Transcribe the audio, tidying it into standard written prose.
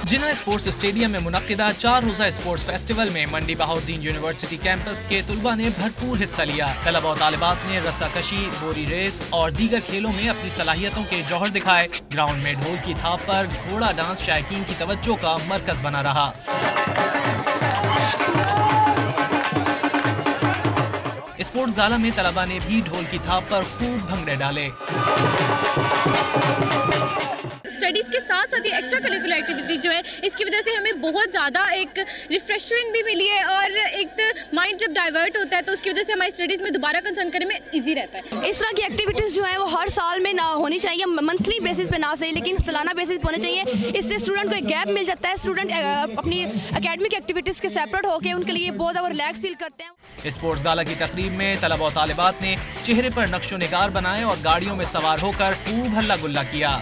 जिन्ना sports stadium में मुनक्किदा 4 रोज़ा sports festival में मंडी बहाउद्दीन यूनिवर्सिटी कैंपस के तुलबा ने भरपूर हिस्सा लिया। तलबा और तालिबात ने रस्साकशी, बोरी रेस और दीगर खेलों में अपनी सलाहियतों के जौहर दिखाए। ग्राउंड में ढोल की थाप पर घोड़ा डांस शायकीन की तवज्जो का मरकज बना रहा। स्पोर्ट्स गाला में तलबा ने भी ढोल की थाप पर खूब भंगड़े डाले। स्टडीज़ के साथ साथ ये एक्स्ट्रा करिकुलर एक्टिविटी जो है, इसकी वजह से हमें बहुत ज़्यादा एक रिफ्रेशमेंट भी मिली है और एक माइंड जब डाइवर्ट होता है तो उसकी वजह से हमारी स्टडीज़ में दोबारा कंसर्न करने में इजी रहता है। इस तरह की एक्टिविटीज़ जो है वो हर साल में ना होनी चाहिए, मंथली बेसिस पे ना सही लेकिन सालाना बेसिस पे होनी चाहिए। इससे स्टूडेंट को एक गैप मिल जाता है, स्टूडेंट अपनी एकेडमिक एक्टिविटीज़ के सेपरेट होकर उनके लिए बहुत ज़्यादा रिलैक्स फील करते हैं। स्पोर्ट्स गाला की तकरीब में तलबा और तालिबात ने चेहरे पर नक्शो निगार बनाए और गाड़ियों में सवार होकर खूब हल्ला गुल्ला किया।